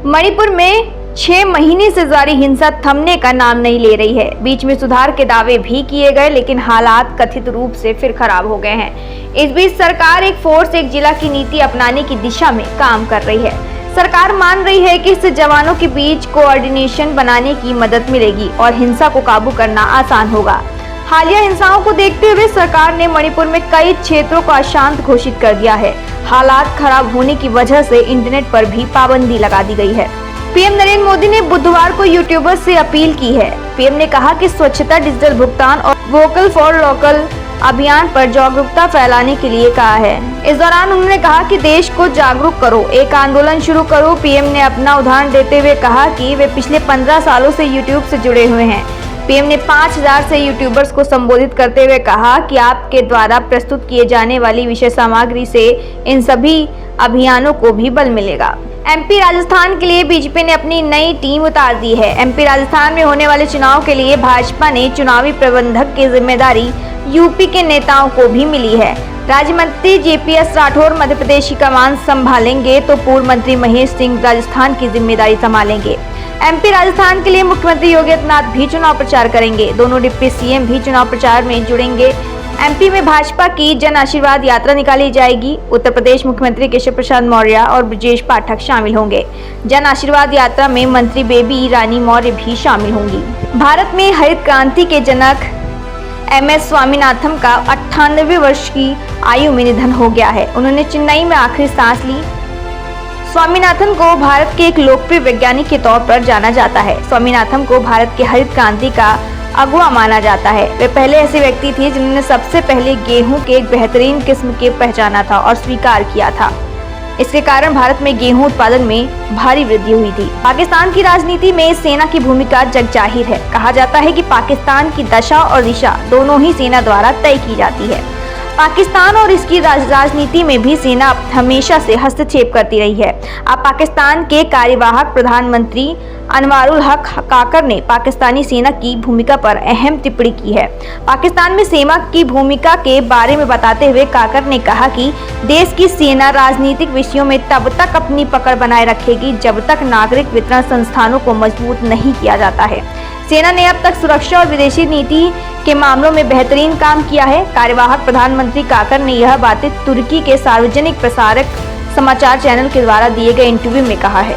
मणिपुर में 6 महीने से जारी हिंसा थमने का नाम नहीं ले रही है। बीच में सुधार के दावे भी किए गए, लेकिन हालात कथित रूप से फिर खराब हो गए हैं। इस बीच सरकार एक फोर्स एक जिला की नीति अपनाने की दिशा में काम कर रही है। सरकार मान रही है कि इससे जवानों के बीच कोऑर्डिनेशन बनाने की मदद मिलेगी और हिंसा को काबू करना आसान होगा। हालिया हिंसाओं को देखते हुए सरकार ने मणिपुर में कई क्षेत्रों को अशांत घोषित कर दिया है। हालात खराब होने की वजह से इंटरनेट पर भी पाबंदी लगा दी गई है। पीएम नरेंद्र मोदी ने बुधवार को यूट्यूबर्स से अपील की है। पीएम ने कहा कि स्वच्छता, डिजिटल भुगतान और वोकल फॉर लोकल अभियान पर जागरूकता फैलाने के लिए कहा है। इस दौरान उन्होंने कहा कि देश को जागरूक करो, एक आंदोलन शुरू करो। पीएम ने अपना उदाहरण देते हुए कहा कि वे पिछले 15 सालों से यूट्यूब से जुड़े हुए हैं। पीएम ने 5000 से यूट्यूबर्स को संबोधित करते हुए कहा कि आपके द्वारा प्रस्तुत किए जाने वाली विषय सामग्री से इन सभी अभियानों को भी बल मिलेगा। एमपी राजस्थान के लिए बीजेपी ने अपनी नई टीम उतार दी है। एमपी राजस्थान में होने वाले चुनाव के लिए भाजपा ने चुनावी प्रबंधक की जिम्मेदारी यूपी के नेताओं को भी मिली है। राज्य मंत्री जेपीएस राठौर मध्य प्रदेश की कमान संभालेंगे तो पूर्व मंत्री महेश सिंह राजस्थान की जिम्मेदारी संभालेंगे। एमपी राजस्थान के लिए मुख्यमंत्री योगी आदित्यनाथ भी चुनाव प्रचार करेंगे। दोनों डिप्टी सीएम भी चुनाव प्रचार में जुड़ेंगे। एमपी में भाजपा की जन आशीर्वाद यात्रा निकाली जाएगी। उत्तर प्रदेश मुख्यमंत्री केशव प्रसाद मौर्य और ब्रजेश पाठक शामिल होंगे। जन आशीर्वाद यात्रा में मंत्री बेबी ईरानी मौर्य भी शामिल होंगी। भारत में हरित क्रांति के जनक एमएस स्वामीनाथन का 98 वर्ष की आयु में निधन हो गया है। उन्होंने चेन्नई में आखिरी सांस ली। स्वामीनाथन को भारत के एक लोकप्रिय वैज्ञानिक के तौर पर जाना जाता है। स्वामीनाथन को भारत के हरित क्रांति का अगुवा माना जाता है। वे पहले ऐसे व्यक्ति थे जिन्होंने सबसे पहले गेहूं के एक बेहतरीन किस्म के पहचाना था और स्वीकार किया था। इसके कारण भारत में गेहूं उत्पादन में भारी वृद्धि हुई थी। पाकिस्तान की राजनीति में सेना की भूमिका जग जाहिर है। कहा जाता है कि पाकिस्तान की दशा और दिशा दोनों ही सेना द्वारा तय की जाती है। पाकिस्तान और इसकी राजनीति में भी सेना हमेशा से हस्तक्षेप करती रही है। अब पाकिस्तान के कार्यवाहक प्रधानमंत्री अनवारुल हक काकर ने पाकिस्तानी सेना की भूमिका पर अहम टिप्पणी की है। पाकिस्तान में सेना की भूमिका के बारे में बताते हुए काकर ने कहा कि देश की सेना राजनीतिक विषयों में तब तक अपनी पकड़ बनाए रखेगी जब तक नागरिक वितरण संस्थानों को मजबूत नहीं किया जाता है। सेना ने अब तक सुरक्षा और विदेशी नीति के मामलों में बेहतरीन काम किया है। कार्यवाहक प्रधानमंत्री काकर ने यह बातें तुर्की के सार्वजनिक प्रसारक समाचार चैनल के द्वारा दिए गए इंटरव्यू में कहा है।